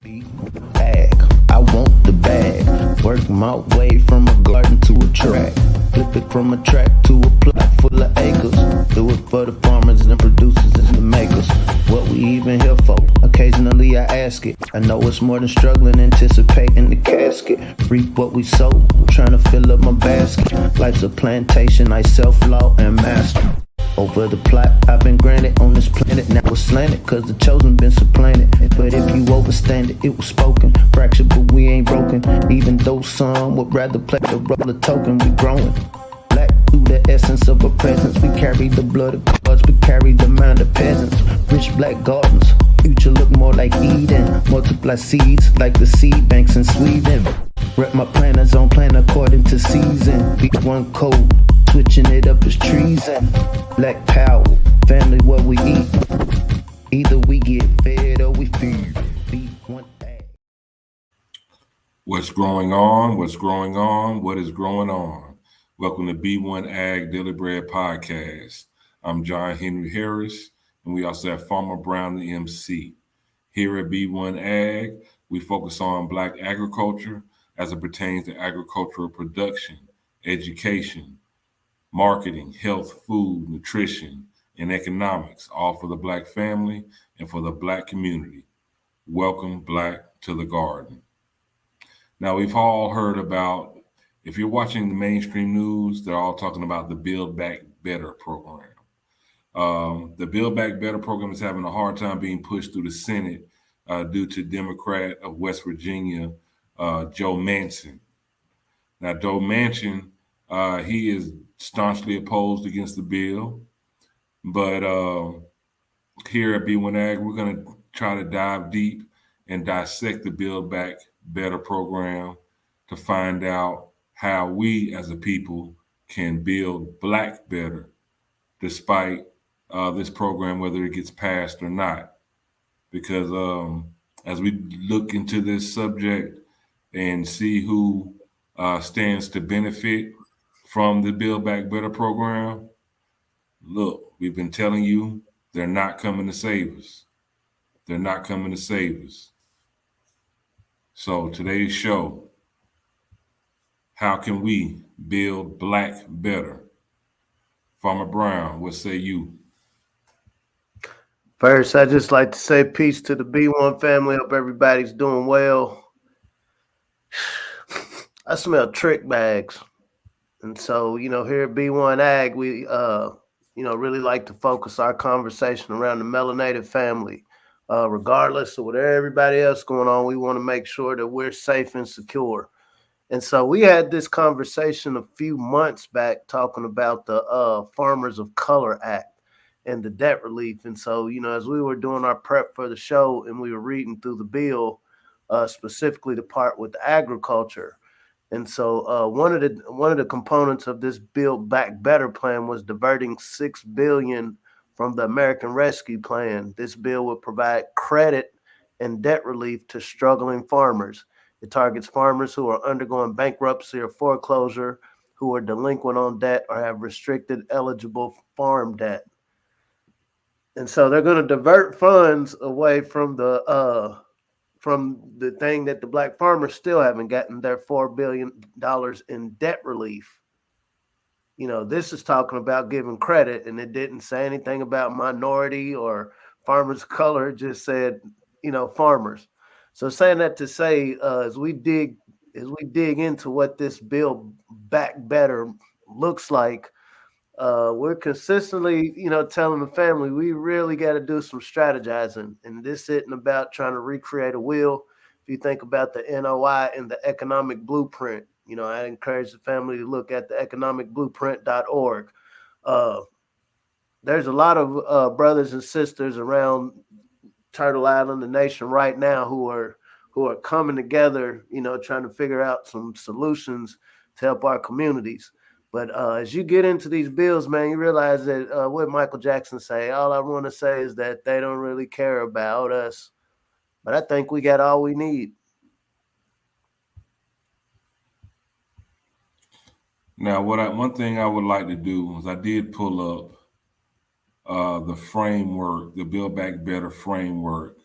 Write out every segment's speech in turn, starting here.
Bag, I want the bag. Work my way from a garden to a track. Flip it from a track to a plot full of acres. Do it for the farmers and producers and the makers. What we even here for? Occasionally I ask it. I know it's more than struggling, anticipating the casket. Reap what we sow, trying to fill up my basket. Life's a plantation, I self-law and master. Over the plot I've been granted on this planet. Now it's slanted, cause the chosen been supplanted. But if you overstand it, it was spoken. Fractured, but we ain't broken. Even though some would rather play the role of token, we growing. Black through the essence of a presence. We carry the blood of gods, we carry the mind of peasants. Rich black gardens, future look more like Eden. Multiply seeds like the seed banks in Sweden. Rep my planners on plan according to season. B1 code, switching it up is treason. Black power, family what we eat. Either we get fed or we feed. B1AG. What's growing on? What's growing on? What is growing on? Welcome to B1AG Daily Bread Podcast. I'm John Henry Harris, and we also have Farmer Brown, the MC. Here at B1AG, we focus on Black agriculture as it pertains to agricultural production, education, marketing, health, food, nutrition, and economics, all for the Black family and for the Black community. Welcome, Black, to the garden. Now, we've all heard about, if you're watching the mainstream news, they're all talking about the Build Back Better program. The Build Back Better program is having a hard time being pushed through the Senate due to Democrat of West Virginia, Joe Manchin. Now, Joe Manchin, he is staunchly opposed against the bill, but here at B1AG, we're going to try to dive deep and dissect the Build Back Better program to find out how we as a people can build Black better despite this program, whether it gets passed or not. Because as we look into this subject and see who stands to benefit from the Build Back Better program, look, we've been telling you they're not coming to save us. They're not coming to save us. So today's show, how can we build Black better? Farmer Brown, what say you? First, I just like to say peace to the B1 family. Hope everybody's doing well. I smell trick bags. And so, here at B1AG, we, really like to focus our conversation around the melanated family. Regardless of what everybody else going on, we want to make sure that we're safe and secure. And so we had this conversation a few months back talking about the Farmers of Color Act and the debt relief. And so, as we were doing our prep for the show and we were reading through the bill, specifically the part with agriculture. And so one of the components of this Build Back Better plan was diverting $6 billion from the American Rescue Plan. This bill would provide credit and debt relief to struggling farmers. It targets farmers who are undergoing bankruptcy or foreclosure, who are delinquent on debt or have restricted eligible farm debt. And so they're going to divert funds away from the thing that the Black farmers still haven't gotten, their $4 billion in debt relief. This is talking about giving credit, and it didn't say anything about minority or farmers of color. It just said, farmers. So saying that to say, as we dig into what this Build Back Better looks like, we're consistently, telling the family we really got to do some strategizing. And this isn't about trying to recreate a wheel. If you think about the NOI and the economic blueprint, I encourage the family to look at the economicblueprint.org. There's a lot of brothers and sisters around Turtle Island, the nation right now, who are coming together, trying to figure out some solutions to help our communities. But as you get into these bills, man, you realize that what Michael Jackson say, all I want to say is that they don't really care about us. But I think we got all we need. Now, one thing I would like to do is I did pull up the framework, the Build Back Better framework,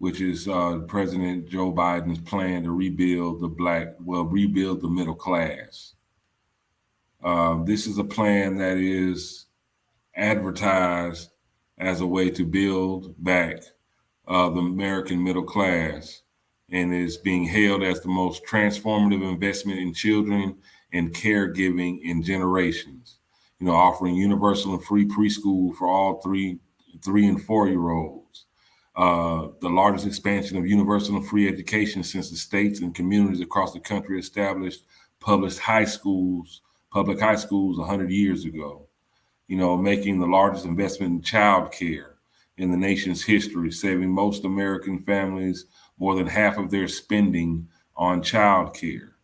which is President Joe Biden's plan to rebuild the middle class. This is a plan that is advertised as a way to build back the American middle class, and is being hailed as the most transformative investment in children and caregiving in generations. Offering universal and free preschool for all 3 and 4 year olds. The largest expansion of universal and free education since the states and communities across the country established public high schools 100 years ago. Making the largest investment in child care in the nation's history, saving most American families more than half of their spending on child care.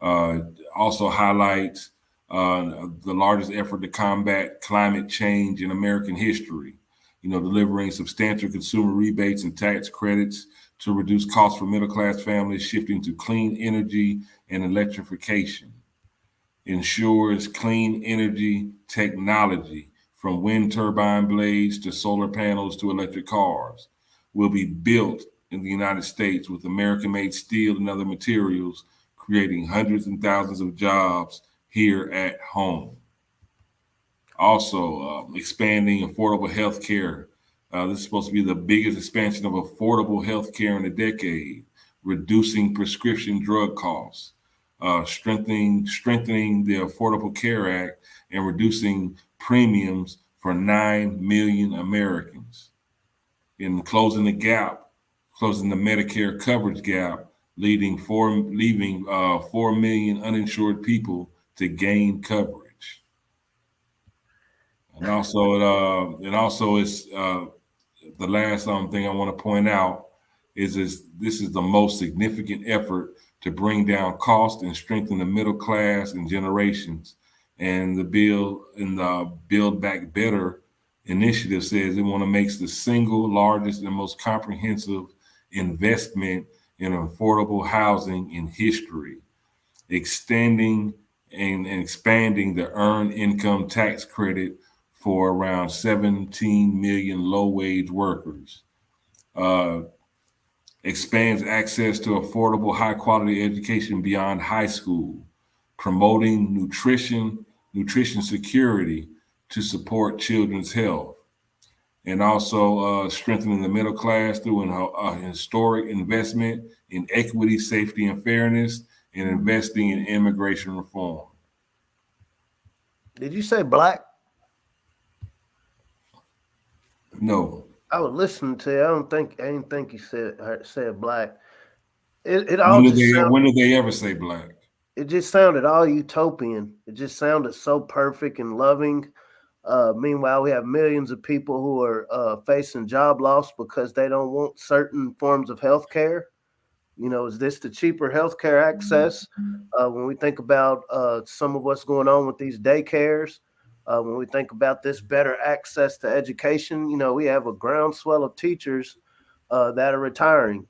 Uh, Also highlights the largest effort to combat climate change in American history. Delivering substantial consumer rebates and tax credits to reduce costs for middle class families, shifting to clean energy and electrification. Ensures clean energy technology from wind turbine blades to solar panels to electric cars will be built in the United States with American made steel and other materials, creating hundreds and thousands of jobs here at home. Also, expanding affordable health care. This is supposed to be the biggest expansion of affordable health care in a decade, reducing prescription drug costs, strengthening the Affordable Care Act, and reducing premiums for 9 million Americans. In closing the Medicare coverage gap, leaving 4 million uninsured people to gain coverage. And also, it's the last thing I want to point out is this is the most significant effort to bring down cost and strengthen the middle class and generations. And the Build Back Better initiative says it want to make the single largest and most comprehensive investment in affordable housing in history, extending and expanding the earned income tax credit for around 17 million low-wage workers. Expands access to affordable, high-quality education beyond high school, promoting nutrition security to support children's health, and also strengthening the middle class through a historic investment in equity, safety, and fairness, and investing in immigration reform. Did you say black? No. I was listening to you. I didn't think you said black. It all just When did they ever say black? it just sounded all utopian. It just sounded so perfect and loving. Meanwhile, we have millions of people who are facing job loss because they don't want certain forms of health care. Is this the cheaper healthcare access? When we think about some of what's going on with these daycares, when we think about this better access to education, we have a groundswell of teachers that are retiring.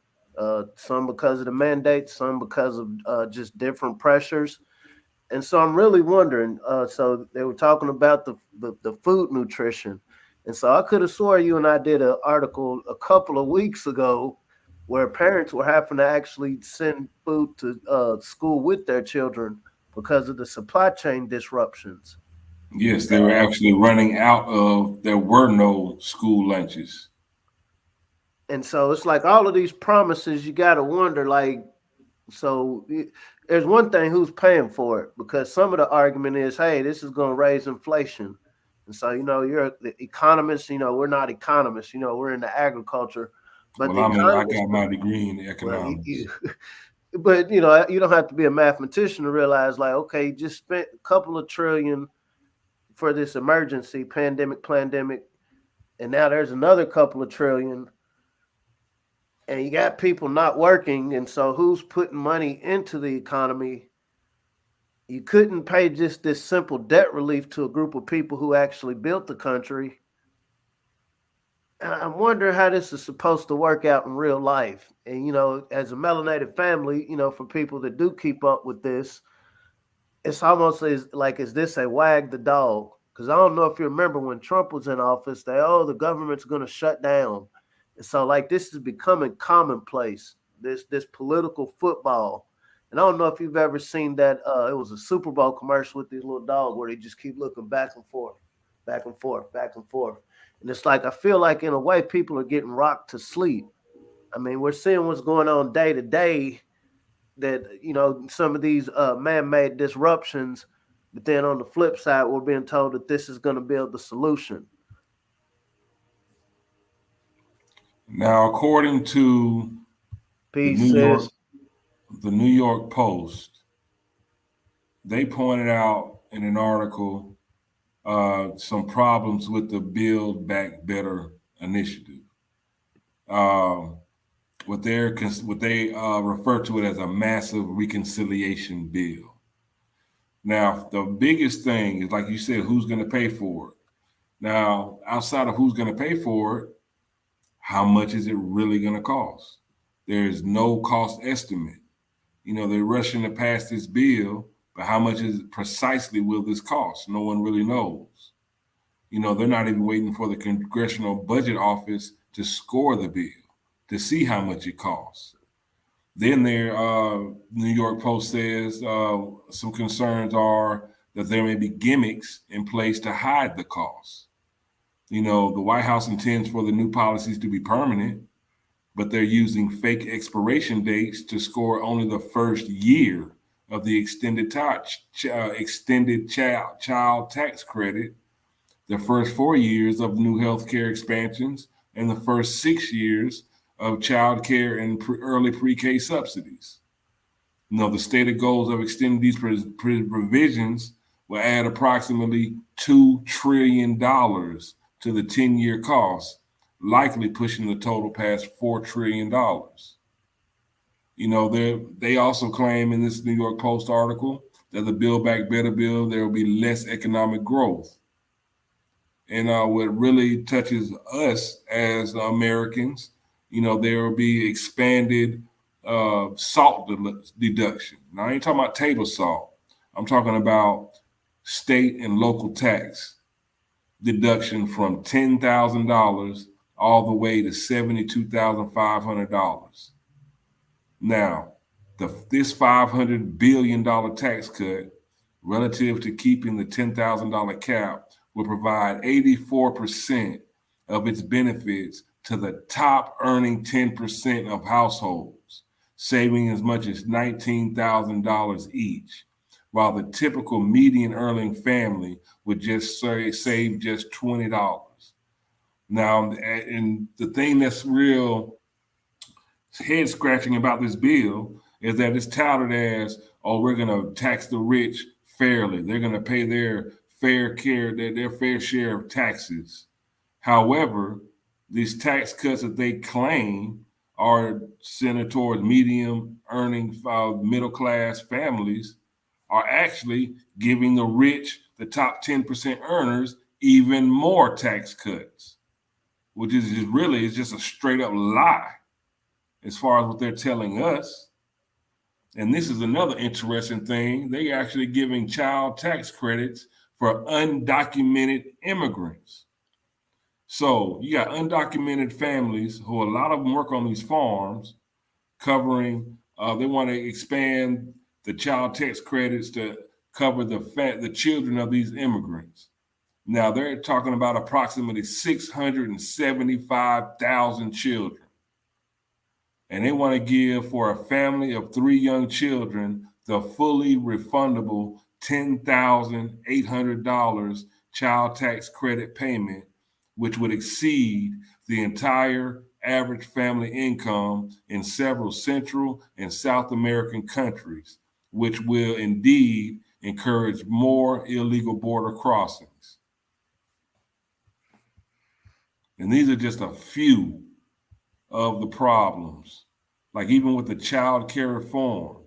Some because of the mandates, some because of just different pressures. And so I'm really wondering. So they were talking about the food nutrition, and so I could have swore you and I did an article a couple of weeks ago where parents were having to actually send food to school with their children because of the supply chain disruptions. Yes, they were actually running out of. There were no school lunches. And so it's like all of these promises, you got to wonder, like, there's one thing, who's paying for it? Because some of the argument is, hey, this is going to raise inflation. And so, you're the economist, we're not economists, we're in the agriculture. But I got my degree in economics. But you don't have to be a mathematician to realize, like, okay, you just spent a couple of trillion for this emergency pandemic, and now there's another couple of trillion, and you got people not working, and so who's putting money into the economy? You couldn't pay just this simple debt relief to a group of people who actually built the country. I wonder how this is supposed to work out in real life. And, as a melanated family, for people that do keep up with this, it's almost like, is this a wag the dog? Because I don't know if you remember when Trump was in office, the government's going to shut down. So like this is becoming commonplace. This political football. And I don't know if you've ever seen that. It was a Super Bowl commercial with these little dog where they just keep looking back and forth, back and forth, back and forth. And it's like I feel like in a way people are getting rocked to sleep. I mean, we're seeing what's going on day to day. That some of these man-made disruptions, but then on the flip side, we're being told that this is going to build the solution. Now, according to the Peace, New sis. York, the New York Post, they pointed out in an article some problems with the Build Back Better initiative. What they refer to it as a massive reconciliation bill. Now, the biggest thing is, like you said, who's going to pay for it? Now, outside of who's going to pay for it, how much is it really going to cost? There's no cost estimate. They're rushing to pass this bill, but how much is precisely will this cost? No one really knows. They're not even waiting for the Congressional Budget Office to score the bill to see how much it costs. Then New York Post says some concerns are that there may be gimmicks in place to hide the costs. The White House intends for the new policies to be permanent, but they're using fake expiration dates to score only the first year of the extended child tax credit, the first 4 years of new healthcare expansions, and the first 6 years of child care and early pre-K subsidies. The stated goals of extending these provisions will add approximately $2 trillion to the 10-year cost, likely pushing the total past $4 trillion. They also claim in this New York Post article that the Build Back Better bill, there will be less economic growth. And what really touches us as Americans, there will be expanded salt deduction. Now, I ain't talking about table salt. I'm talking about state and local tax deduction from $10,000 all the way to $72,500. Now, this $500 billion tax cut relative to keeping the $10,000 cap will provide 84% of its benefits to the top earning 10% of households, saving as much as $19,000 each, while the typical median earning family would just save just $20. Now, and the thing that's real head scratching about this bill is that it's touted as, oh, we're going to tax the rich fairly. They're going to pay their fair share of taxes. However, these tax cuts that they claim are centered towards medium earning middle class families are actually giving the rich, the top 10% earners, even more tax cuts, which is just a straight up lie as far as what they're telling us. And this is another interesting thing. They actually giving child tax credits for undocumented immigrants. So you got undocumented families who a lot of them work on these farms covering, they want to expand the child tax credits to cover the children of these immigrants. Now they're talking about approximately 675,000 children. And they want to give for a family of 3 young children the fully refundable $10,800 child tax credit payment, which would exceed the entire average family income in several Central and South American countries, which will indeed encourage more illegal border crossings. And these are just a few of the problems. Like even with the child care reform,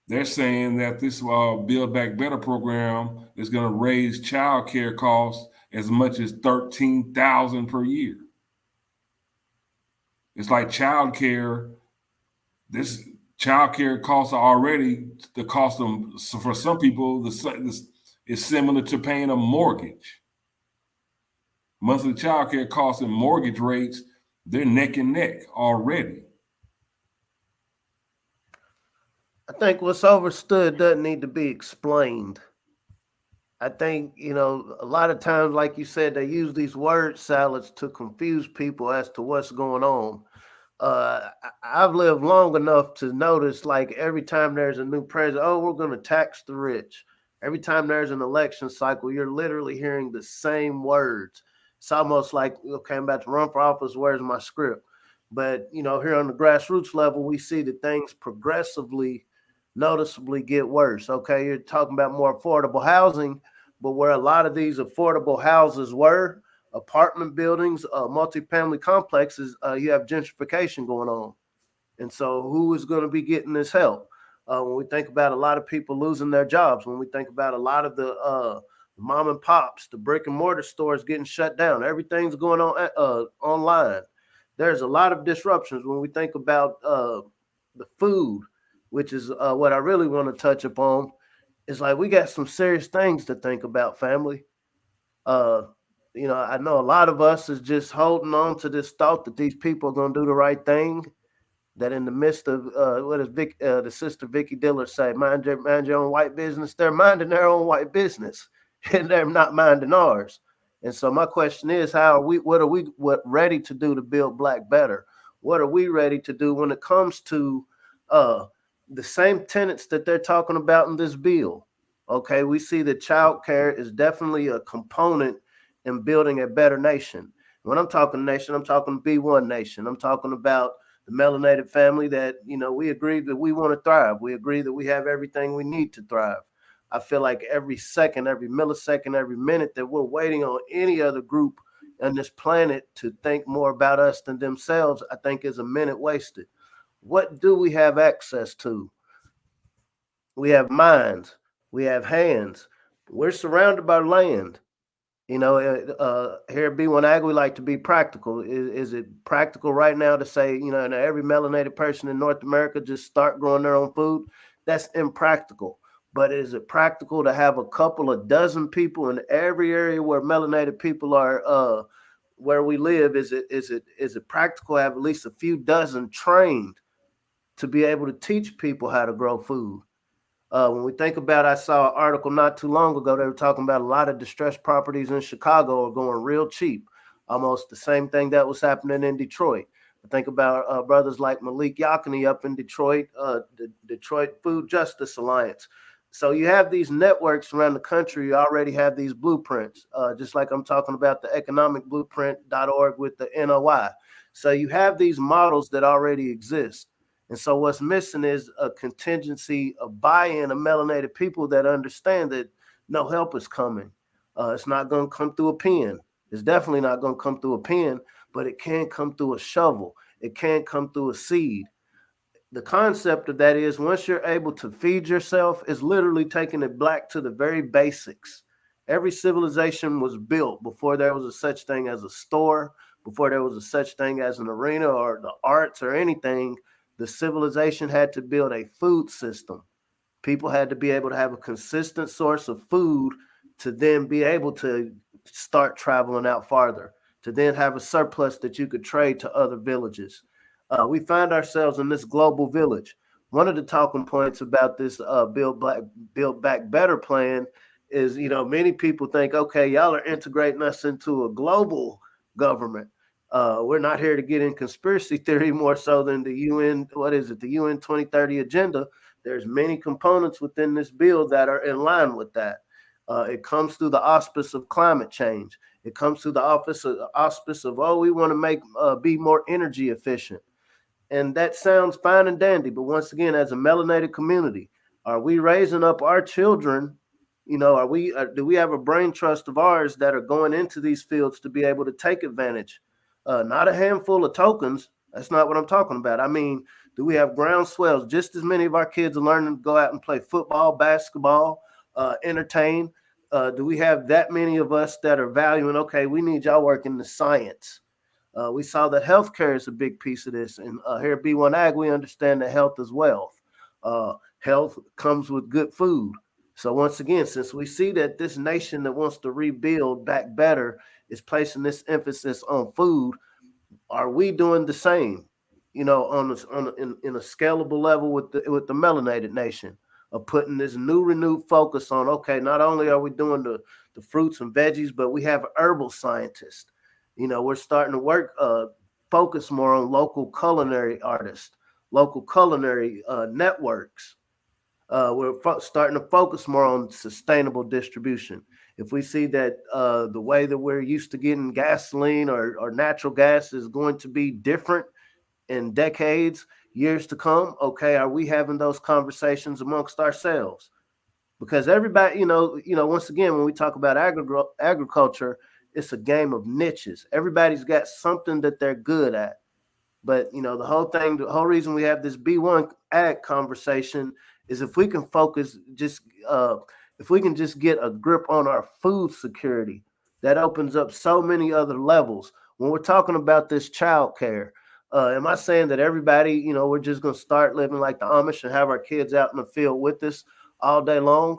they're saying that this Build Back Better program is going to raise child care costs as much as $13,000 per year. It's like child care. This child care costs are already the cost of, so for some people, this is similar to paying a mortgage. Monthly child care costs and mortgage rates They're neck and neck already. I think what's understood doesn't need to be explained. I think, a lot of times, like you said, they use these word salads to confuse people as to what's going on. I've lived long enough to notice, like, every time there's a new president, oh, we're going to tax the rich. Every time there's an election cycle, you're literally hearing the same words. It's almost like, okay, I'm about to run for office. Where's my script? But, here on the grassroots level, we see that things progressively, noticeably get worse. Okay, you're talking about more affordable housing, but where a lot of these affordable houses were, apartment buildings, multifamily complexes, you have gentrification going on. And so who is going to be getting this help? When we think about a lot of people losing their jobs, when we think about a lot of the mom and pops, the brick and mortar stores getting shut down, everything's going on online. There's a lot of disruptions when we think about the food, which is what I really want to touch upon. It's like we got some serious things to think about, family. Uh, I know a lot of us is just holding on to this thought that these people are going to do the right thing. That in the midst of what does the sister Vicky Diller say? Mind your own white business. They're minding their own white business, and they're not minding ours. And so my question is, how are we? What ready to do to build Black better? What are we ready to do when it comes to uh, the same tenets that they're talking about in this bill? Okay, we see that child care is definitely a component in building a better nation. When I'm talking nation, I'm talking B1 nation. I'm talking about the melanated family that, we agree that we want to thrive. We agree that we have everything we need to thrive. I feel like every second, every millisecond, every minute that we're waiting on any other group on this planet to think more about us than themselves, I think is a minute wasted. What do we have access to? We have minds, we have hands, we're surrounded by land. Here at B1AG, we like to be practical. Is it practical right now to say, every melanated person in North America just start growing their own food? That's impractical. But is it practical to have a couple of dozen people in every area where melanated people are, where we live? Is it practical to have at least a few dozen trained to be able to teach people how to grow food? When we think about, I saw an article not too long ago. They were talking about a lot of distressed properties in Chicago are going real cheap, almost the same thing that was happening in Detroit. I think about brothers like Malik Yakini up in Detroit, the Detroit Food Justice Alliance. So you have these networks around the country. You already have these blueprints, just like I'm talking about the economicblueprint.org with the NOI. So you have these models that already exist. And so what's missing is a contingency of buy-in of melanated people that understand that no help is coming. It's not going to come through a pen. It's definitely not going to come through a pen, but it can come through a shovel. It can come through a seed. The concept of that is once you're able to feed yourself, it's literally taking it back to the very basics. Every civilization was built before there was a such thing as a store, before there was a such thing as an arena or the arts or anything. The civilization had to build a food system. People had to be able to have a consistent source of food to then be able to start traveling out farther, to then have a surplus that you could trade to other villages. We find ourselves in this global village. One of the talking points about this Build Back Better plan is, many people think, okay, y'all are integrating us into a global government. We're not here to get in conspiracy theory more so than the UN, the UN 2030 agenda. There's many components within this bill that are in line with that. It comes through the auspice of climate change. It comes through the auspice of, we want to make be more energy efficient. And that sounds fine and dandy. But once again, as a melanated community, are we raising up our children? Do we have a brain trust of ours that are going into these fields to be able to take advantage? Not a handful of tokens. That's not what I'm talking about. I mean, do we have ground swells? Just as many of our kids are learning to go out and play football, basketball, entertain. Do we have that many of us that are valuing, okay, we need y'all working the science? We saw that healthcare is a big piece of this. And here at B1AG, we understand that health is wealth. Health comes with good food. So once again, since we see that this nation that wants to rebuild back better is placing this emphasis on food, are we doing the same? You know, in a scalable level with the melanated nation of putting this new renewed focus on. Okay, not only are we doing the fruits and veggies, but we have herbal scientists. You know, we're starting to work focus more on local culinary artists, local culinary networks. Starting to focus more on sustainable distribution. If we see that the way that we're used to getting gasoline or natural gas is going to be different in decades, years to come, okay, are we having those conversations amongst ourselves? Because everybody, once again, when we talk about agriculture, it's a game of niches. Everybody's got something that they're good at. But the whole reason we have this B1AG conversation is if we can focus, if we can just get a grip on our food security, that opens up so many other levels. When we're talking about this child care, am I saying that everybody, we're just going to start living like the Amish and have our kids out in the field with us all day long?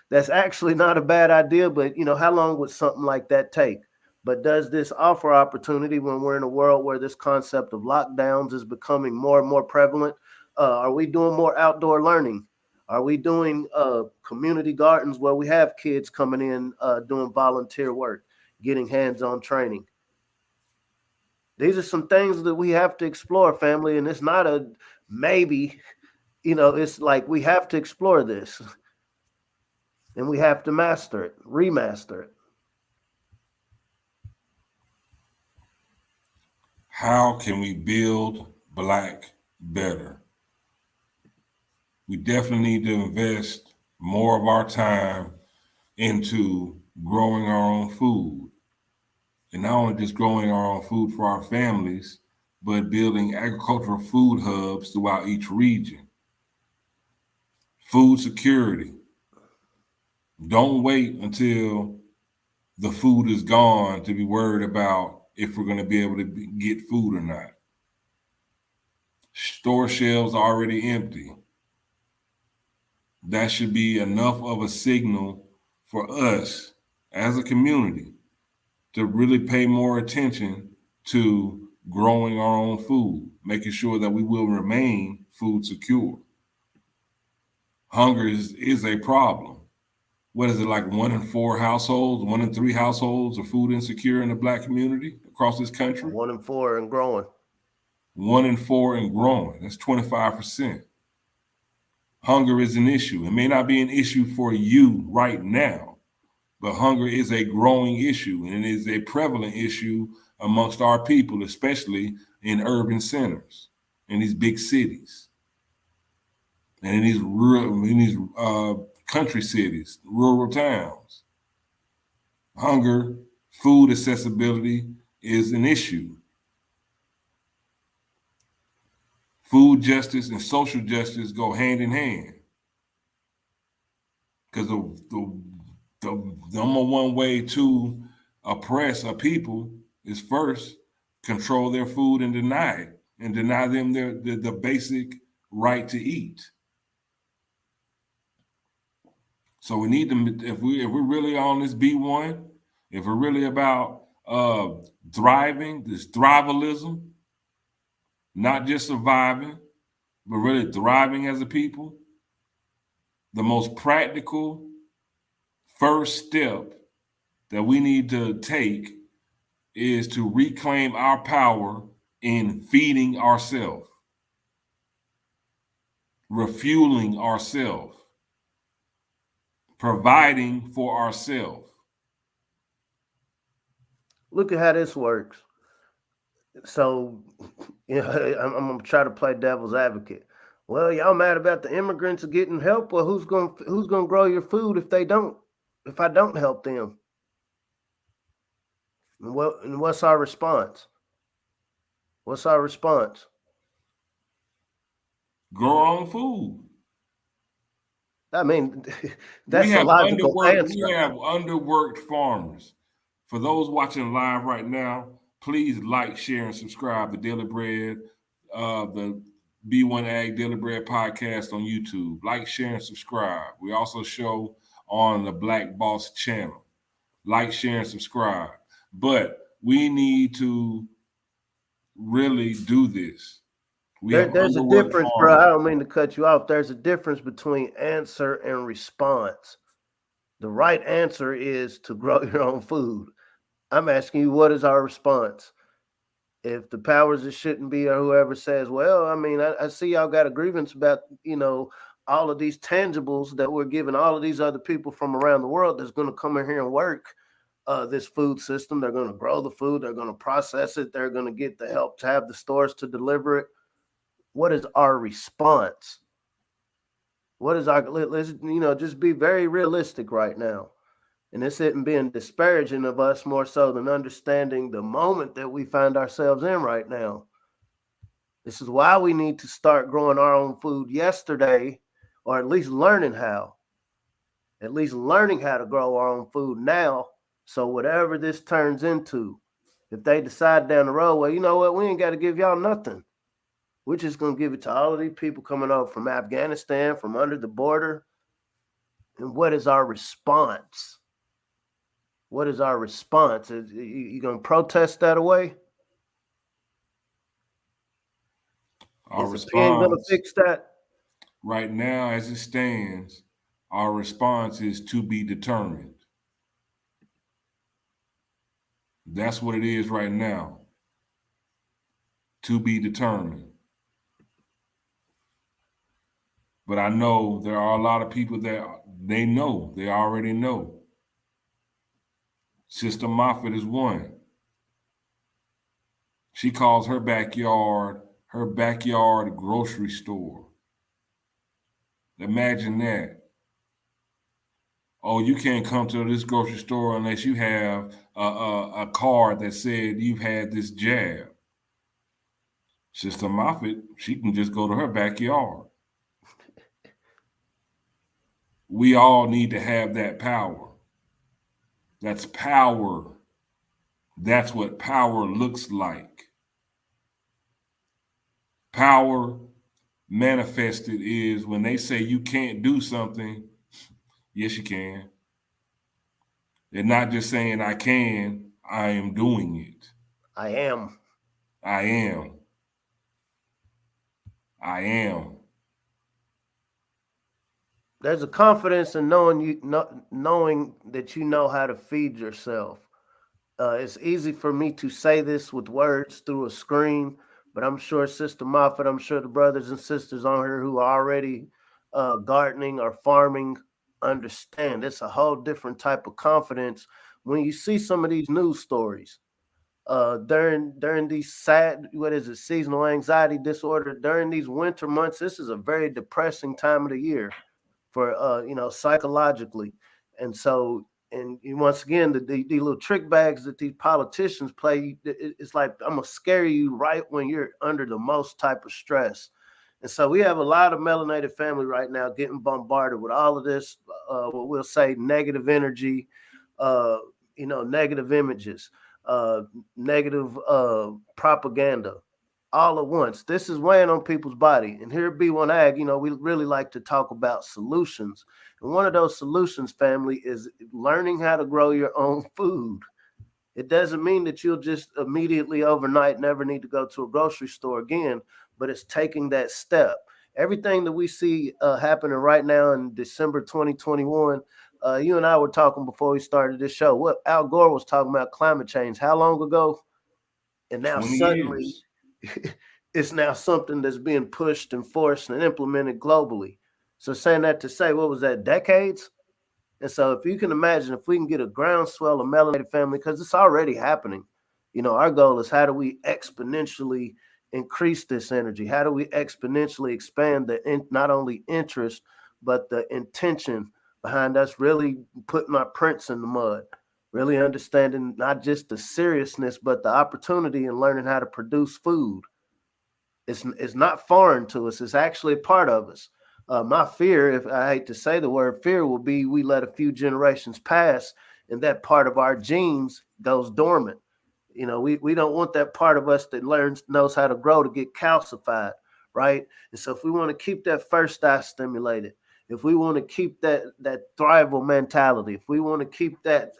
That's actually not a bad idea, but how long would something like that take? But does this offer opportunity when we're in a world where this concept of lockdowns is becoming more and more prevalent? Are we doing more outdoor learning? Are we doing community gardens where we have kids coming in doing volunteer work, getting hands-on training? These are some things that we have to explore, family, and it's not a maybe. It's like we have to explore this, and we have to master it, remaster it. How can we build Black better? We definitely need to invest more of our time into growing our own food. And not only just growing our own food for our families, but building agricultural food hubs throughout each region. Food security. Don't wait until the food is gone to be worried about if we're going to be able to get food or not. Store shelves are already empty. That should be enough of a signal for us as a community to really pay more attention to growing our own food, making sure that we will remain food secure. Hunger is a problem. What is it, like 1 in 4 households, 1 in 3 households are food insecure in the Black community across this country? 1 in 4 and growing. 1 in 4 and growing. That's 25%. Hunger is an issue. It may not be an issue for you right now, but hunger is a growing issue, and it is a prevalent issue amongst our people, especially in urban centers, in these big cities, and in these country cities, rural towns. Hunger, food accessibility is an issue. Food justice and social justice go hand in hand, because the number one way to oppress a people is first control their food and deny them the basic right to eat. So we need to, if we're really on this B1, if we're really about thriving, this thrivalism, not just surviving, but really thriving as a people, the most practical first step that we need to take is to reclaim our power in feeding ourselves, refueling ourselves, providing for ourselves. Look at how this works. So, I'm gonna try to play devil's advocate. Well, y'all mad about the immigrants getting help? Well, who's gonna grow your food if I don't help them? And what's our response? What's our response? Grow our own food. I mean, that's a logical answer. We have underworked farmers. For those watching live right now, please like, share, and subscribe to Daily Bread, the B1AG Daily Bread podcast on YouTube. Like, share, and subscribe. We also show on the Black Boss channel. Like, share, and subscribe. But we need to really do this. We have There's a overworked difference, bro. I farmers. don't mean to cut you off. There's a difference between answer and response. The right answer is to grow your own food. I'm asking you, what is our response? If the powers that shouldn't be or whoever says, well, I mean, I see y'all got a grievance about, all of these tangibles that we're giving all of these other people from around the world that's going to come in here and work this food system. They're going to grow the food. They're going to process it. They're going to get the help to have the stores to deliver it. What is our response? What is our, let's, just be very realistic right now. And this isn't being disparaging of us more so than understanding the moment that we find ourselves in right now. This is why we need to start growing our own food yesterday, or at least learning how. At least learning how to grow our own food now. So whatever this turns into, if they decide down the road, well, you know what, we ain't got to give y'all nothing. We're just going to give it to all of these people coming over from Afghanistan, from under the border. And what is our response? What is our response? You going to protest that away? Our Is the pen going to response fix that? right now, as it stands, our response is to be determined. That's what it is right now. To be determined. But I know there are a lot of people that they already know. Sister Moffat is one. She calls her backyard grocery store. Imagine that. Oh, you can't come to this grocery store unless you have a card that said you've had this jab. Sister Moffat, she can just go to her backyard. We all need to have that power. That's power. That's what power looks like. Power manifested is when they say you can't do something, yes, you can. They're not just saying I can, I am doing it. I am. I am. I am. There's a confidence in knowing that you know how to feed yourself. It's easy for me to say this with words through a screen, but I'm sure Sister Moffat, I'm sure the brothers and sisters on here who are already gardening or farming understand. It's a whole different type of confidence when you see some of these news stories. During these seasonal anxiety disorder, during these winter months, this is a very depressing time of the year for psychologically. And so, and once again, the little trick bags that these politicians play, it's like, I'm gonna scare you right when you're under the most type of stress. And so we have a lot of melanated family right now getting bombarded with all of this, what we'll say, negative energy, negative images, negative propaganda, all at once. This is weighing on people's body. And here at B1AG, we really like to talk about solutions. And one of those solutions, family, is learning how to grow your own food. It doesn't mean that you'll just immediately overnight never need to go to a grocery store again, but it's taking that step. Everything that we see happening right now in December 2021, you and I were talking before we started this show. What Al Gore was talking about climate change how long ago? And now 20 suddenly years. it's now something that's being pushed and forced and implemented globally. So saying that to say, what was that, decades? And so if you can imagine, if we can get a groundswell of melanated family, because it's already happening, our goal is how do we exponentially increase this energy? How do we exponentially expand not only interest, but the intention behind us really putting our prints in the mud, really understanding not just the seriousness, but the opportunity in learning how to produce food. It's not foreign to us. It's actually a part of us. My fear, if I hate to say the word fear, will be we let a few generations pass and that part of our genes goes dormant. We don't want that part of us that knows how to grow to get calcified, right? And so if we want to keep that first eye stimulated, if we want to keep that thrival mentality, if we want to keep that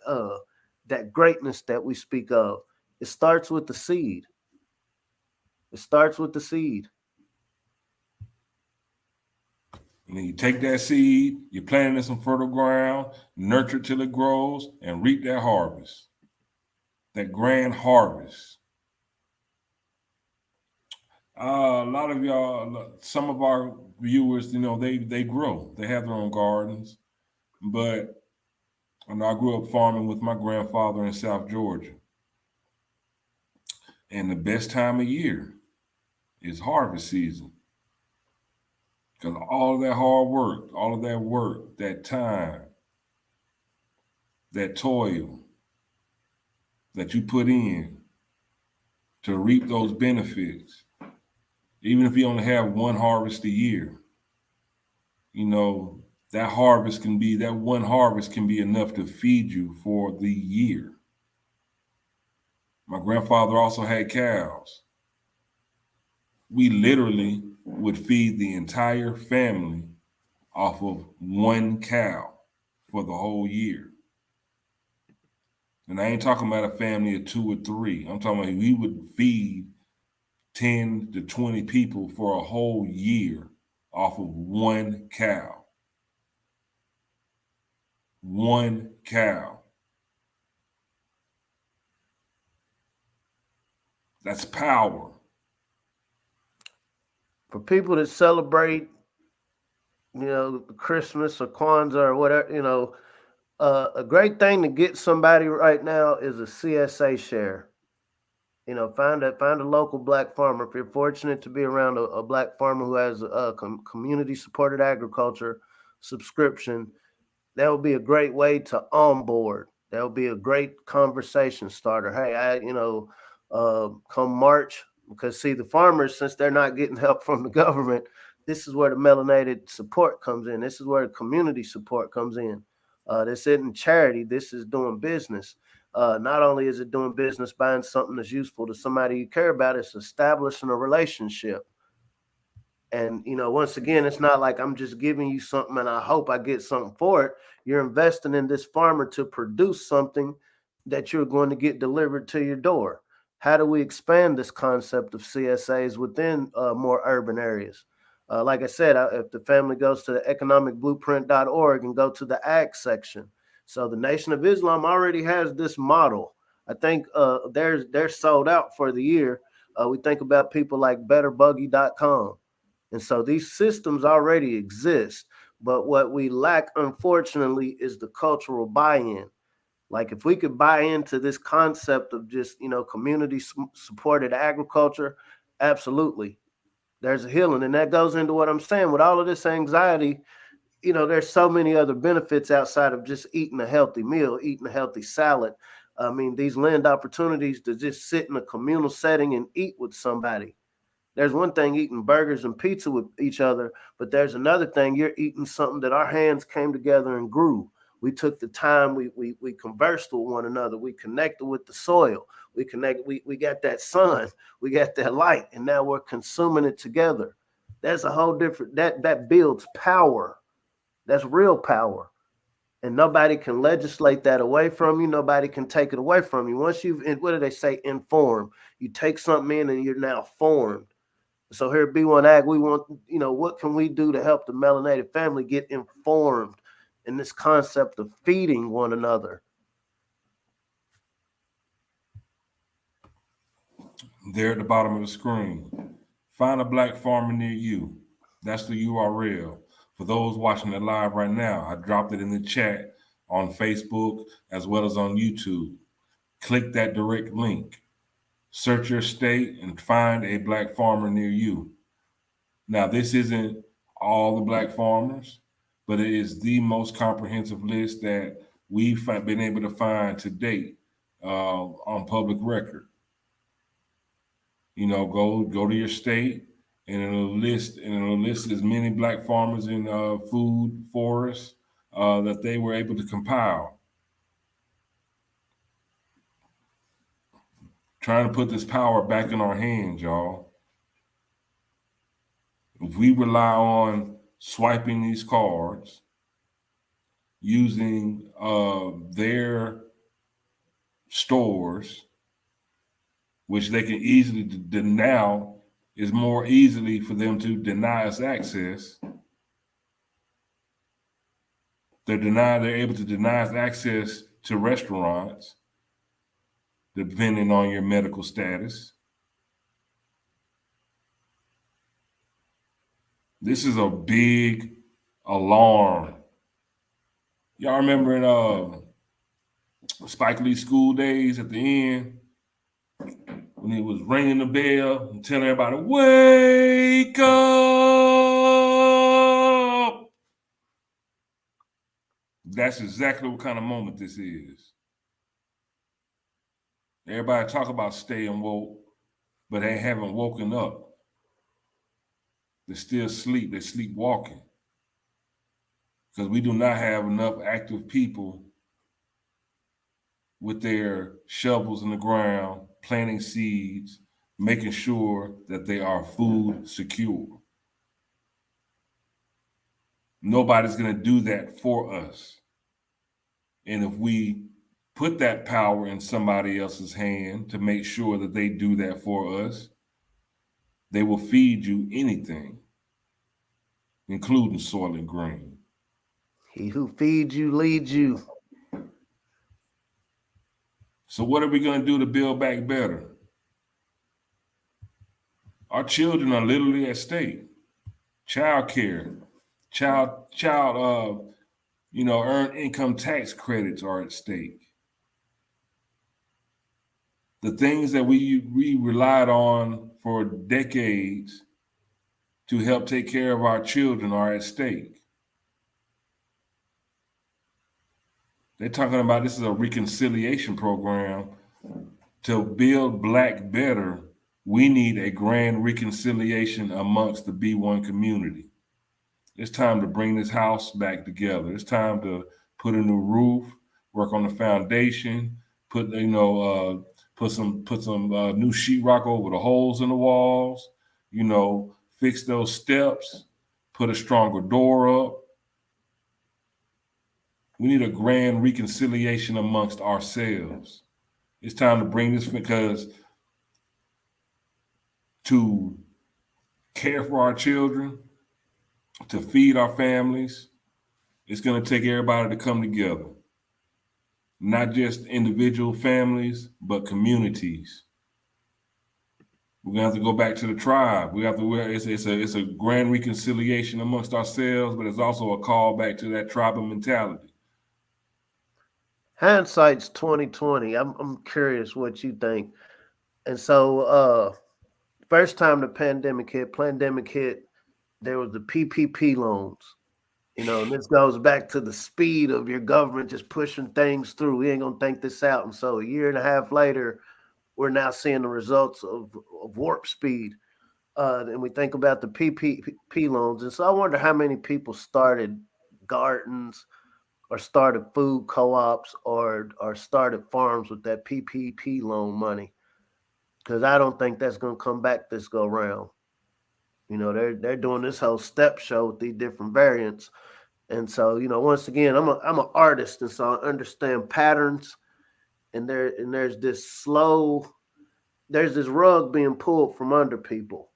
greatness that we speak of, it starts with the seed. It starts with the seed. And then you take that seed, you plant it in some fertile ground, nurture it till it grows, and reap that harvest, that grand harvest. A lot of y'all, some of our viewers, they grow. They have their own gardens. But I grew up farming with my grandfather in South Georgia. And the best time of year is harvest season. Because all of that hard work, all of that work, that time, that toil that you put in to reap those benefits, even if you only have one harvest a year, that one harvest can be enough to feed you for the year. My grandfather also had cows. We literally would feed the entire family off of one cow for the whole year. And I ain't talking about a family of 2 or 3. I'm talking about we would feed 10 to 20 people for a whole year off of one cow. One cow. That's power. For people that celebrate, Christmas or Kwanzaa or whatever, a great thing to get somebody right now is a CSA share. Find a local black farmer. If you're fortunate to be around a black farmer who has a community-supported agriculture subscription, that would be a great way to onboard. That would be a great conversation starter. Hey, come March, because see, the farmers, since they're not getting help from the government, this is where the melanated support comes in. This is where the community support comes in. This isn't charity. This is doing business. Not only is it doing business, buying something that's useful to somebody you care about, it's establishing a relationship. And, once again, it's not like I'm just giving you something and I hope I get something for it. You're investing in this farmer to produce something that you're going to get delivered to your door. How do we expand this concept of CSAs within more urban areas? Like I said, if the family goes to the economicblueprint.org and go to the ag section. So the Nation of Islam already has this model. I think they're sold out for the year. We think about people like betterbuggy.com. And so these systems already exist. But what we lack, unfortunately, is the cultural buy-in. Like if we could buy into this concept of just, community supported agriculture, absolutely. There's a healing. And that goes into what I'm saying with all of this anxiety. There's so many other benefits outside of just eating a healthy meal, eating a healthy salad. I mean, these land opportunities to just sit in a communal setting and eat with somebody. There's one thing eating burgers and pizza with each other, but there's another thing you're eating something that our hands came together and grew. We took the time, we conversed with one another, we connected with the soil, we got that sun, we got that light, and now we're consuming it together. That's a whole different, that builds power. That's real power. And nobody can legislate that away from you. Nobody can take it away from you. Once you've, what do they say, inform? You take something in and you're now formed. So here at B1AG, we want, what can we do to help the melanated family get informed in this concept of feeding one another? There at the bottom of the screen. Find a black farmer near you. That's the URL. For those watching it live right now, I dropped it in the chat on Facebook as well as on YouTube. Click that direct link. Search your state and find a black farmer near you. Now, this isn't all the black farmers, but it is the most comprehensive list that we've been able to find to date on public record. Go to your state, and it'll list as many black farmers in food forests that they were able to compile. Trying to put this power back in our hands, y'all. If we rely on swiping these cards, using their stores, which they can easily now it's more easily for them to deny us access. They're able to deny us access to restaurants, depending on your medical status. This is a big alarm. Y'all remember in Spike Lee School Days at the end when he was ringing the bell and telling everybody, "Wake up!" That's exactly what kind of moment this is. Everybody talk about staying woke, but they haven't woken up. They're still asleep. They're sleepwalking. Because we do not have enough active people with their shovels in the ground, planting seeds, making sure that they are food secure. Nobody's going to do that for us. And if we put that power in somebody else's hand to make sure that they do that for us, they will feed you anything, including Soylent Green. He who feeds you leads you. So what are we going to do to build back better? Our children are literally at stake. Child care, earned income tax credits are at stake. The things that we relied on for decades to help take care of our children are at stake. They're talking about this is a reconciliation program. To build Black better, we need a grand reconciliation amongst the B1 community. It's time to bring this house back together. It's time to put a new roof, work on the foundation, put some new sheetrock over the holes in the walls, fix those steps, put a stronger door up. We need a grand reconciliation amongst ourselves. It's time to bring this, because to care for our children, to feed our families, it's going to take everybody to come together. Not just individual families, but communities. We're going to have to go back to the tribe. It's a grand reconciliation amongst ourselves, but it's also a call back to that tribal mentality. Hindsight's 2020. I'm curious what you think. And so first time the pandemic hit, there was the PPP loans. And this goes back to the speed of your government just pushing things through. We ain't gonna think this out. And so a year and a half later, we're now seeing the results of warp speed. And we think about the PPP loans. And so I wonder how many people started gardens or started food co-ops or started farms with that PPP loan money. Because I don't think that's going to come back this go round. They're doing this whole step show with these different variants. And so, once again, I'm an artist, and so I understand patterns. And there's this rug being pulled from under people.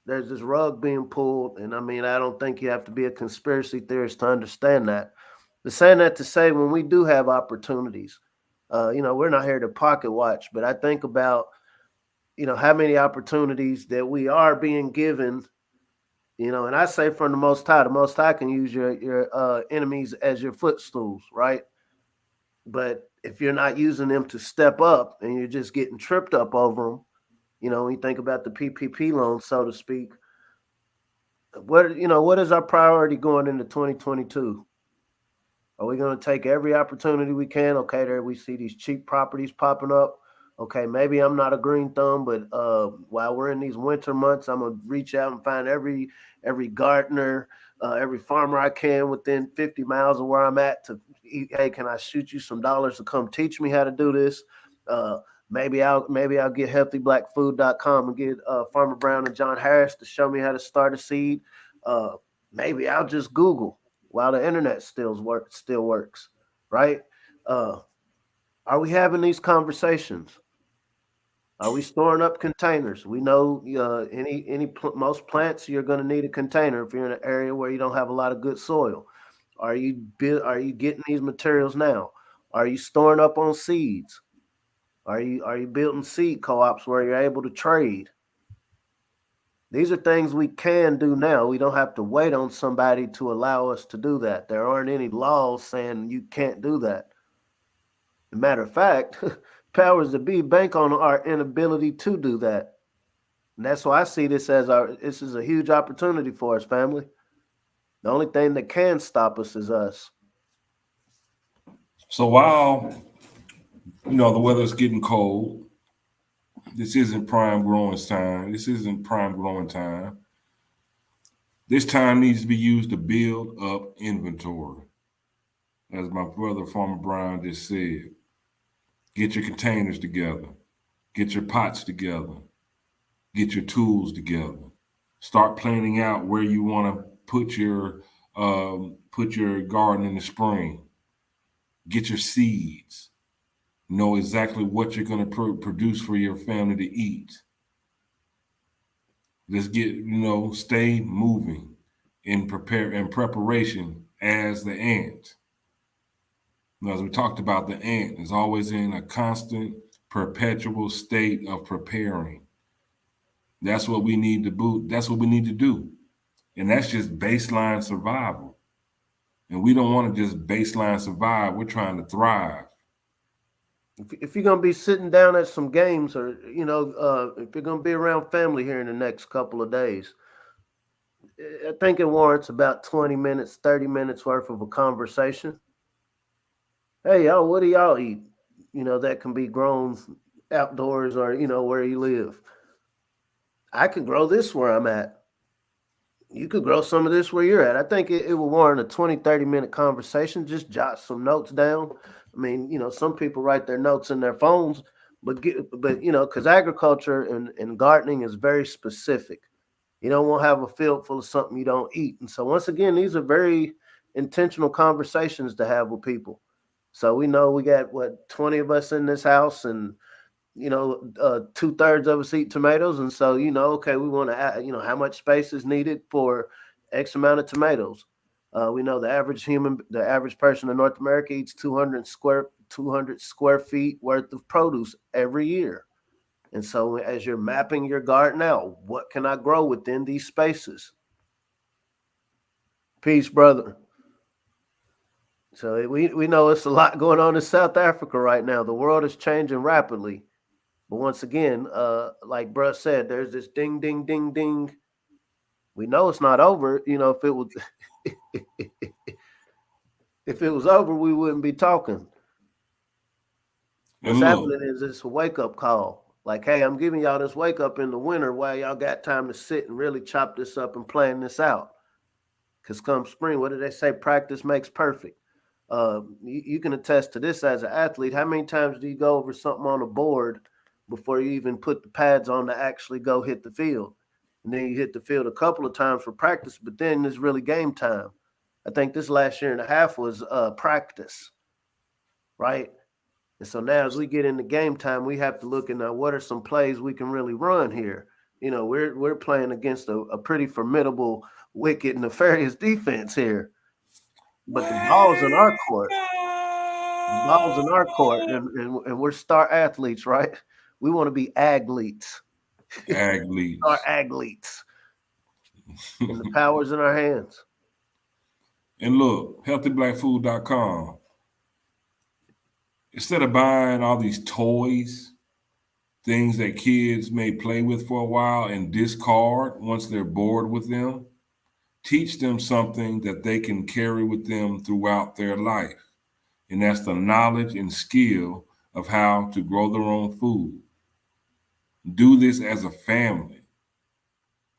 There's this rug being pulled, and I don't think you have to be a conspiracy theorist to understand that. But saying that to say, when we do have opportunities, we're not here to pocket watch, but I think about, how many opportunities that we are being given. And I say from the Most High can use your enemies as your footstools, right? But if you're not using them to step up and you're just getting tripped up over them, when you think about the PPP loans, so to speak, what is our priority going into 2022? Are we going to take every opportunity we can? Okay, there we see these cheap properties popping up. Okay, maybe I'm not a green thumb, but while we're in these winter months, I'm gonna reach out and find every gardener, every farmer I can within 50 miles of where I'm at to, hey, can I shoot you some dollars to come teach me how to do this? Maybe I'll get healthyblackfood.com and get Farmer Brown and John Harris to show me how to start a seed. Maybe I'll just Google while the internet still works, right? Are we having these conversations? Are we storing up containers? We know most plants you're going to need a container if you're in an area where you don't have a lot of good soil. Are you getting these materials now? Are you storing up on seeds? Are you building seed co-ops where you're able to trade? These are things we can do now. We don't have to wait on somebody to allow us to do that. There aren't any laws saying you can't do that. As a matter of fact, powers that be bank on our inability to do that. And that's why I see this is a huge opportunity for us, family. The only thing that can stop us is us. So while the weather's getting cold, this isn't prime growing time. This isn't prime growing time. This time needs to be used to build up inventory. As my brother Farmer Brown just said, get your containers together, get your pots together, get your tools together. Start planning out where you want to put your garden in the spring. Get your seeds. Know exactly what you're going to produce for your family to eat. Just stay moving in preparation as the ant. As we talked about, the ant is always in a constant, perpetual state of preparing. That's what we need to do. That's what we need to do. And that's just baseline survival. And we don't want to just baseline survive. We're trying to thrive. If you're gonna be sitting down at some games, or if you're gonna be around family here in the next couple of days, I think it warrants about 20 minutes, 30 minutes worth of a conversation. Hey, y'all, what do y'all eat? That can be grown outdoors or where you live. I could grow this where I'm at. You could grow some of this where you're at. I think it will warrant a 20, 30-minute conversation. Just jot some notes down. I mean, some people write their notes in their phones, but because agriculture and gardening is very specific. You don't want to have a field full of something you don't eat. And so once again, these are very intentional conversations to have with people. So we know we got 20 of us in this house, and 2/3 of us eat tomatoes. And so, okay, we want to add, how much space is needed for X amount of tomatoes. We know the average person in North America eats 200 square feet worth of produce every year. And so as you're mapping your garden out, what can I grow within these spaces? Peace, brother. So we know it's a lot going on in South Africa right now. The world is changing rapidly. But once again, like Bruh said, there's this ding, ding, ding, ding. We know it's not over. If it was if it was over, we wouldn't be talking. What's happening is it's a wake-up call. Like, hey, I'm giving y'all this wake up in the winter while y'all got time to sit and really chop this up and plan this out. Because come spring, what do they say? Practice makes perfect. You can attest to this as an athlete. How many times do you go over something on a board before you even put the pads on to actually go hit the field? And then you hit the field a couple of times for practice, but then it's really game time. I think this last year and a half was practice, right? And so now as we get into game time, we have to look at now what are some plays we can really run here. We're playing against a pretty formidable, wicked, nefarious defense here. But the ball's in our court. The ball's in our court, and we're star athletes, right? We want to be athletes. Athletes. Our athletes. And the power's in our hands. And look, healthyblackfood.com. Instead of buying all these toys, things that kids may play with for a while and discard once they're bored with them, teach them something that they can carry with them throughout their life. And that's the knowledge and skill of how to grow their own food. Do this as a family.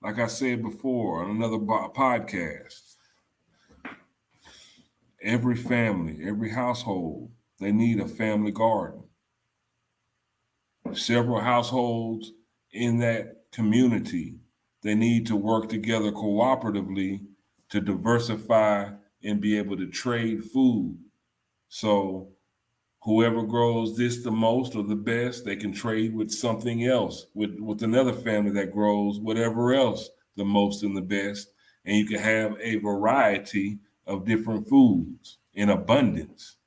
Like I said before on another podcast, every family, every household, they need a family garden. Several households in that community, they need to work together cooperatively to diversify and be able to trade food. So Whoever grows this the most or the best, they can trade with something else, with another family that grows whatever else the most and the best. And you can have a variety of different foods in abundance.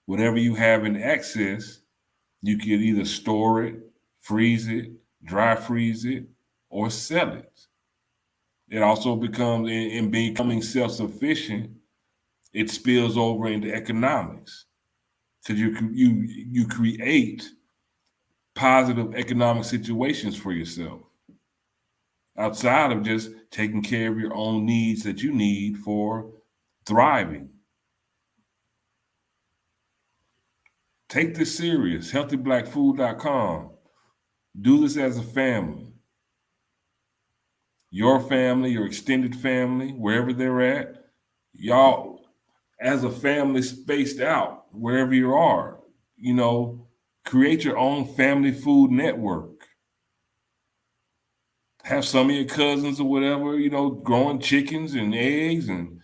Whatever you have in excess, you can either store it, freeze it, dry freeze it, or sell it. It also becomes, in becoming self-sufficient, it spills over into economics. Because you create positive economic situations for yourself outside of just taking care of your own needs that you need for thriving. Take this serious. HealthyBlackFood.com. Do this as a family. Your family, your extended family, wherever they're at, y'all as a family spaced out, wherever you are, create your own family food network. Have some of your cousins or whatever, growing chickens and eggs. And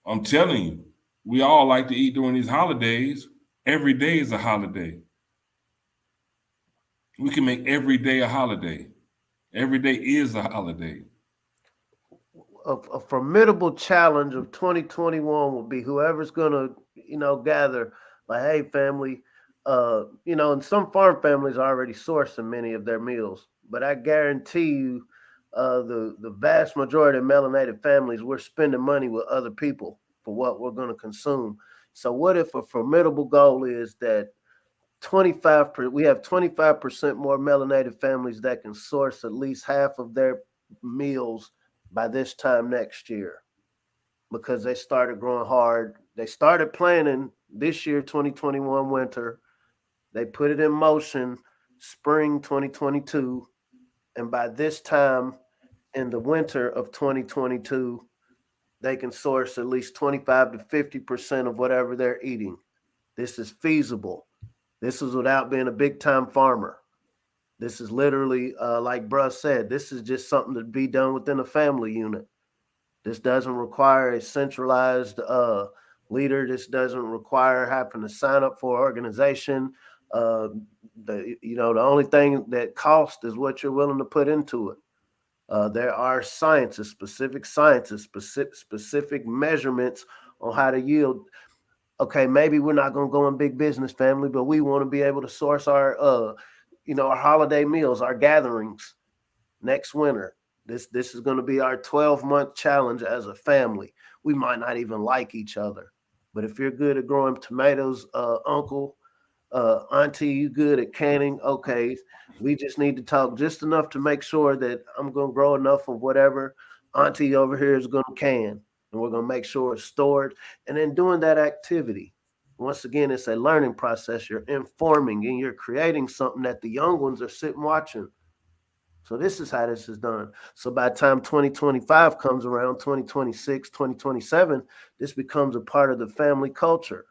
I'm telling you, we all like to eat during these holidays. Every day is a holiday. We can make every day a holiday. Every day is a holiday. A formidable challenge of 2021 will be whoever's gonna, gather like, hey, family, and some farm families are already sourcing many of their meals, but I guarantee you, the vast majority of melanated families, we're spending money with other people for what we're going to consume. So, what if a formidable goal is that 25%, we have 25% more melanated families that can source at least half of their meals by this time next year, because they started growing hard. They started planning this year, 2021 winter. They put it in motion spring 2022. And by this time in the winter of 2022, they can source at least 25 to 50% of whatever they're eating. This is feasible. This is without being a big time farmer. This is literally, like Bruh said, this is just something to be done within a family unit. This doesn't require a centralized leader. This doesn't require having to sign up for an organization. The only thing that costs is what you're willing to put into it. There are specific measurements on how to yield. Okay, maybe we're not going to go in big business, family, but we want to be able to source our holiday meals, our gatherings next winter. This is going to be our 12-month challenge as a family. We might not even like each other, but if you're good at growing tomatoes, uncle, auntie, you good at canning, okay, we just need to talk just enough to make sure that I'm going to grow enough of whatever auntie over here is going to can, and we're going to make sure it's stored. And then doing that activity, once again, it's a learning process. You're informing and you're creating something that the young ones are sitting watching. So this is how this is done. So by the time 2025 comes around, 2026, 2027, this becomes a part of the family culture.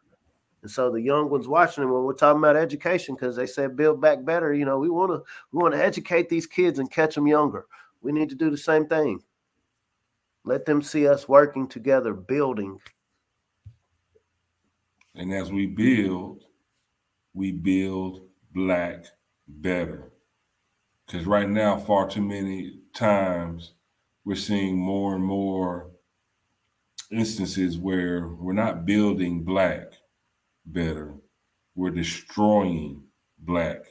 And so the young ones watching it, when we're talking about education, because they said build back better, we want to educate these kids and catch them younger. We need to do the same thing. Let them see us working together, building. And as we build Black better. Because right now, far too many times, we're seeing more and more instances where we're not building Black better. We're destroying Black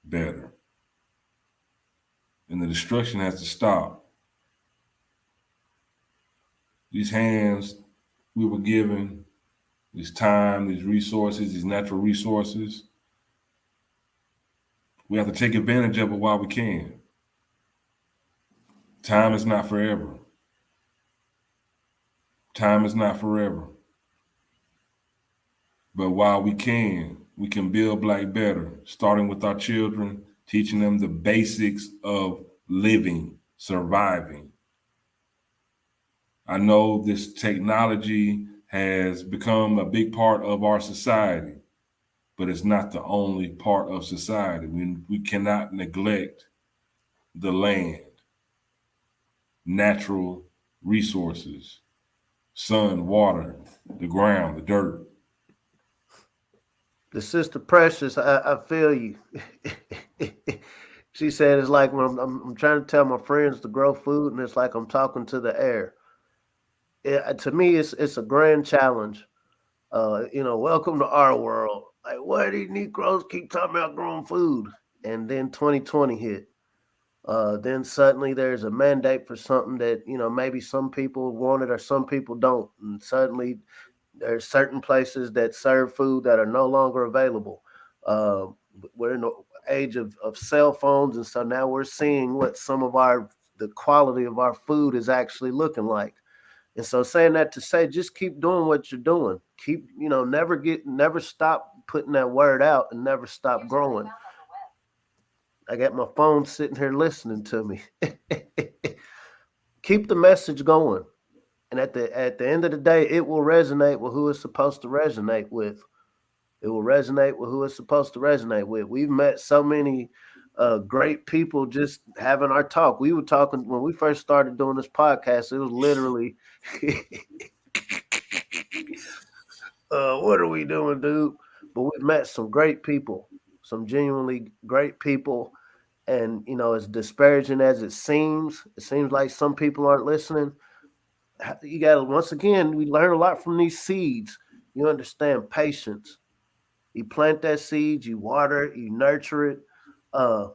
better. And the destruction has to stop. These hands we were given, this time, these resources, these natural resources, we have to take advantage of it while we can. Time is not forever. Time is not forever. But while we can build Black better, starting with our children, teaching them the basics of living, surviving. I know this technology has become a big part of our society, but it's not the only part of society. We cannot neglect the land, natural resources, sun, water, the ground, the dirt. The sister Precious, I feel you. She said it's like when I'm trying to tell my friends to grow food, and it's like I'm talking to the air. To me, it's a grand challenge. Welcome to our world. Like, why these Negroes keep talking about growing food? And then 2020 hit. Then suddenly there's a mandate for something that maybe some people want it or some people don't, and suddenly there's certain places that serve food that are no longer available. Uh, we're in the age of cell phones, and so now we're seeing what the quality of our food is actually looking like. And so saying that to say, just keep doing what you're doing. Keep, never stop putting that word out and never stop growing. I got my phone sitting here listening to me. Keep the message going. And at the end of the day, it will resonate with who it's supposed to resonate with. It will resonate with who it's supposed to resonate with. We've met so many great people just having our talk. We were talking when we first started doing this podcast. It was literally, what are we doing, dude? But we've met some great people, some genuinely great people. And, as disparaging as it seems like some people aren't listening. You got to, once again, we learn a lot from these seeds. You understand patience. You plant that seed, you water it, you nurture it, uh,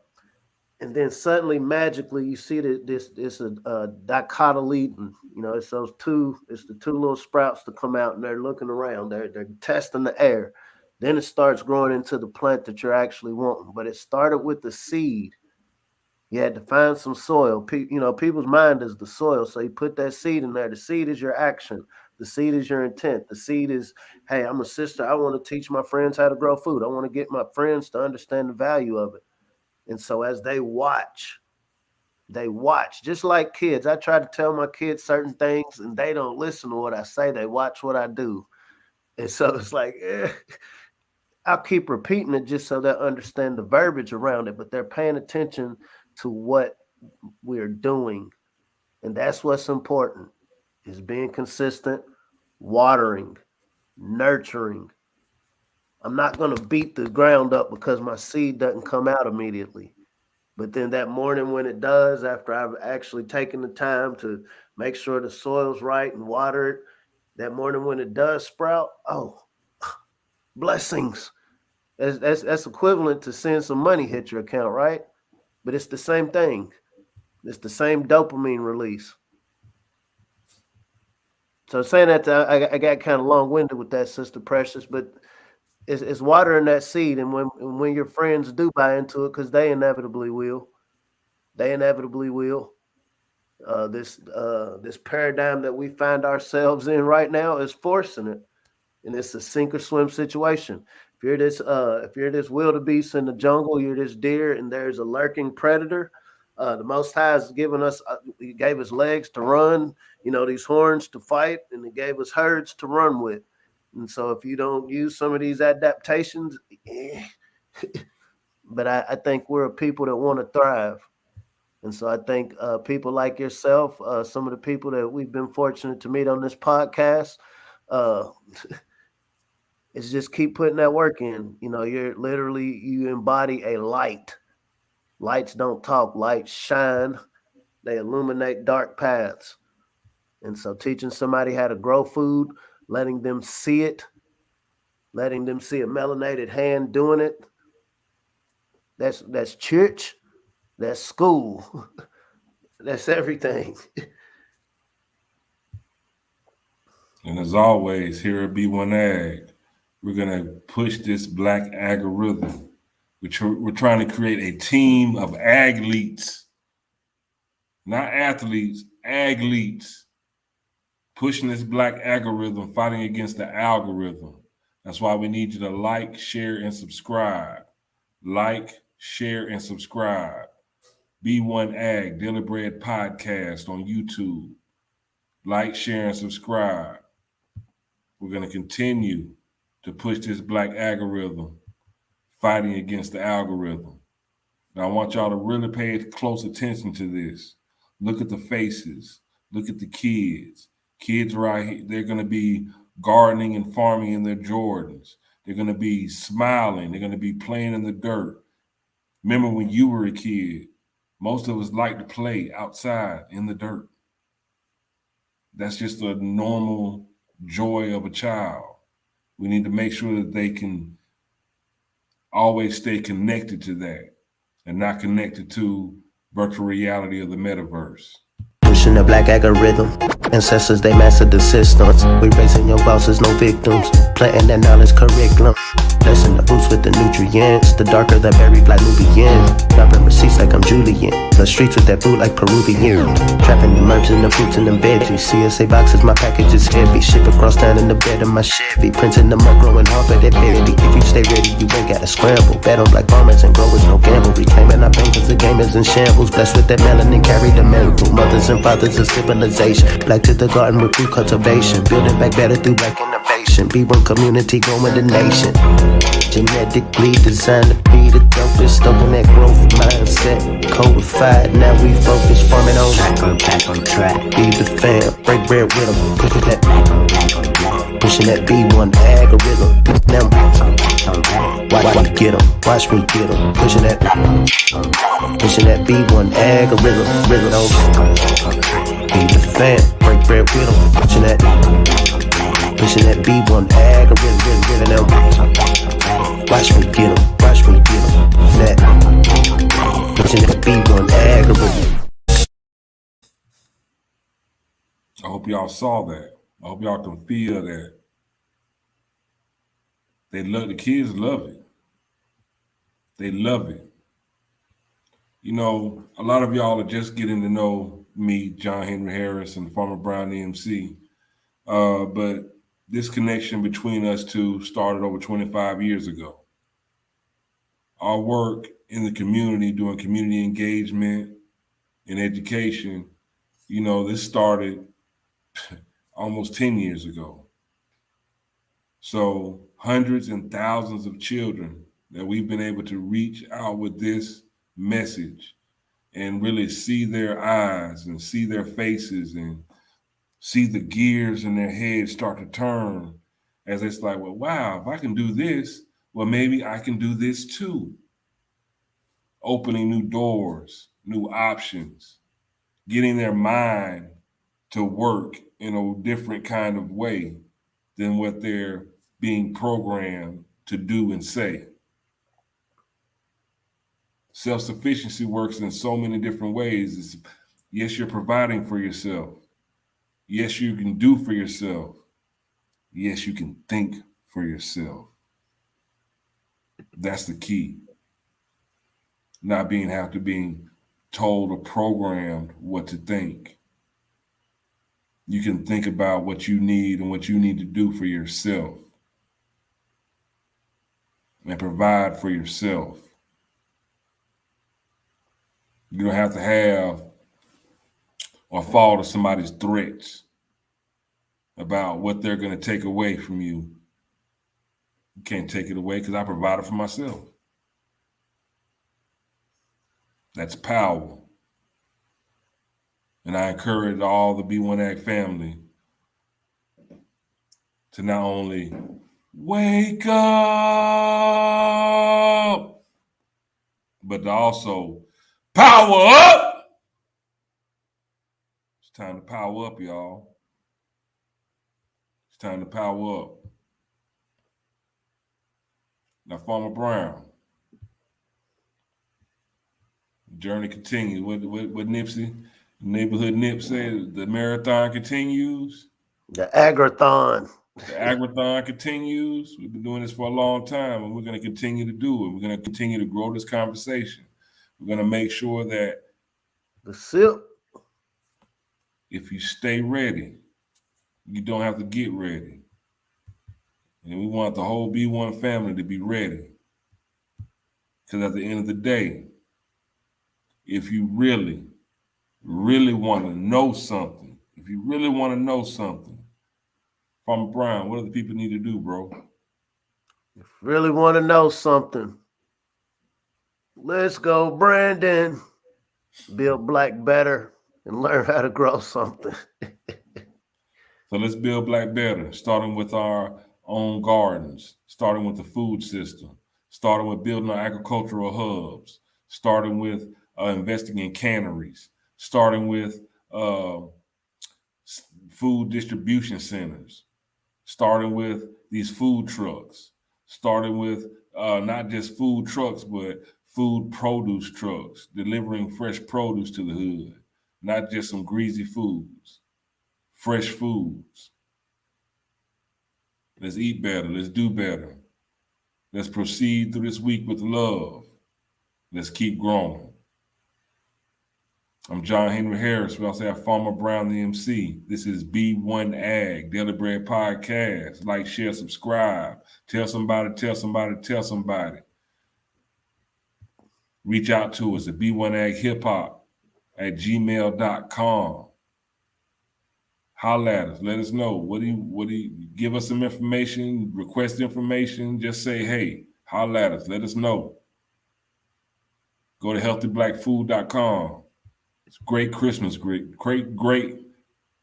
and then suddenly, magically, you see that this dicotyledon. It's the two little sprouts that come out, and they're looking around. They're testing the air. Then it starts growing into the plant that you're actually wanting. But it started with the seed. You had to find some soil. People's mind is the soil. So you put that seed in there. The seed is your action. The seed is your intent. The seed is, hey, I'm a sister. I want to teach my friends how to grow food. I want to get my friends to understand the value of it. And so as they watch, just like kids. I try to tell my kids certain things and they don't listen to what I say. They watch what I do. And so it's like, I'll keep repeating it just so they understand the verbiage around it, but they're paying attention to what we're doing. And that's what's important is being consistent, watering, nurturing. I'm not going to beat the ground up because my seed doesn't come out immediately. But then that morning when it does, after I've actually taken the time to make sure the soil's right and water it, that morning when it does sprout, oh, blessings. That's equivalent to seeing some money hit your account, right? But it's the same thing. It's the same dopamine release. So saying that, I got kind of long winded with that, Sister Precious, but it's watering that seed, and when your friends do buy into it, because they inevitably will, they inevitably will. This paradigm that we find ourselves in right now is forcing it, and it's a sink or swim situation. If you're this wildebeest in the jungle, you're this deer, and there's a lurking predator. The Most High has given us, He gave us legs to run, these horns to fight, and He gave us herds to run with. And so, if you don't use some of these adaptations, but I think we're a people that want to thrive. And so I think people like yourself, some of the people that we've been fortunate to meet on this podcast, uh, is just keep putting that work in. You embody a light. Lights don't talk, lights shine. They illuminate dark paths. And so teaching somebody how to grow food, letting them see it, letting them see a melanated hand doing it, that's church, that's school, that's everything. And as always, here at B1AG, we're going to push this black algorithm. We're trying to create a team of athletes, not athletes, athletes, pushing this black algorithm, fighting against the algorithm. That's why we need you to like, share, and subscribe. Like, share, and subscribe. B1AG, Daily Bread Podcast on YouTube. Like, share, and subscribe. We're going to continue to push this black algorithm, fighting against the algorithm. Now, I want y'all to really pay close attention to this. Look at the faces. Look at the kids. Kids right here, they're going to be gardening and farming in their Jordans. They're going to be smiling. They're going to be playing in the dirt. Remember when you were a kid, most of us like to play outside in the dirt. That's just a normal joy of a child. We need to make sure that they can always stay connected to that and not connected to virtual reality of the metaverse. Pushing the black algorithm. Ancestors, they mastered the systems. We raising young bosses, no victims. Planting that knowledge curriculum. Blessing the boots with the nutrients. The darker the berry, black Nubian. Dropping receipts like I'm Julian. The streets with that food like Peruvian. Trapping the merch and the fruits and the veggies. CSA boxes, my package is heavy. Ship across town in the bed of my Chevy. Printing them up, growing hard for that baby. If you stay ready, you ain't gotta scramble. Bet on black farmers and growers, no gamble. Reclaiming our pain cause the game is in shambles. Blessed with that melanin, carry the mantle. Mothers and fathers of civilization. Black to the garden with food cultivation. Building back better through black innovation. B1 community growing the nation. Genetically designed to be the dopest. Stoking that growth mindset. Codified, now we focus. Farming on back on track. Be the fam, break bread with them. Pushing that B1AG algorithm. Now watch me get them. Watch me get them. Pushing that B1AG algorithm. Be the fam, break bread with them. Pushing that B1AG algorithm. Watch me get them. Watch me get them. Pushing that B1AG algorithm. I hope y'all saw that. I hope y'all can feel that. The kids love it. They love it. You know, a lot of y'all are just getting to know me, John Henry Harris, and Farmer Brown EMC. But this connection between us two started over 25 years ago. Our work in the community, doing community engagement and education, you know, this started almost 10 years ago. So hundreds and thousands of children that we've been able to reach out with this message and really see their eyes and see their faces and see the gears in their head start to turn as it's like, well, wow, if I can do this, well, maybe I can do this too. Opening new doors, new options, getting their mind to work in a different kind of way than what they're being programmed to do and say. Self-sufficiency works in so many different ways. Yes, you're providing for yourself. Yes, you can do for yourself. Yes, you can think for yourself. That's the key. Not being told or programmed what to think. You can think about what you need and what you need to do for yourself and provide for yourself. You don't have to have or fall to somebody's threats about what they're going to take away from you. You can't take it away because I provided for myself. That's power. And I encourage all the B1AG family to not only wake up, but to also power up. It's time to power up, y'all. It's time to power up. Now, Farmer Brown, journey continues. What Nipsey, neighborhood Nip said, the marathon continues. The Agrathon. The Agrathon continues. We've been doing this for a long time, and we're going to continue to do it. We're going to continue to grow this conversation. We're going to make sure that the sip. If you stay ready, you don't have to get ready. And we want the whole B1 family to be ready. Because at the end of the day, if you really, really want to know something, Farmer Brown, what do the people need to do, bro? If you really want to know something, let's go, Brandon. Build black better and learn how to grow something. So let's build black better, starting with our own gardens, starting with the food system, starting with building our agricultural hubs, starting with investing in canneries, starting with food distribution centers, starting with these food trucks, starting with not just food trucks, but food produce trucks, delivering fresh produce to the hood, not just some greasy foods, fresh foods. Let's eat better. Let's do better. Let's proceed through this week with love. Let's keep growing. I'm John Henry Harris. We also have Farmer Brown, the MC. This is B1AG, Daily Bread Podcast. Like, share, subscribe. Tell somebody, tell somebody, tell somebody. Reach out to us at b1aghiphop@gmail.com. Holla at us. Let us know. What do you give us some information, request information, just say, hey, holla at us. Let us know. Go to healthyblackfood.com. It's great Christmas, great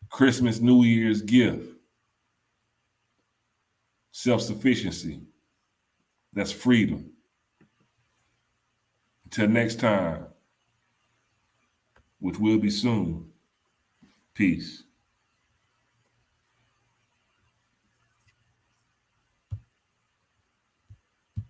Christmas, New Year's gift. Self-sufficiency. That's freedom. Until next time, which will be soon. Peace.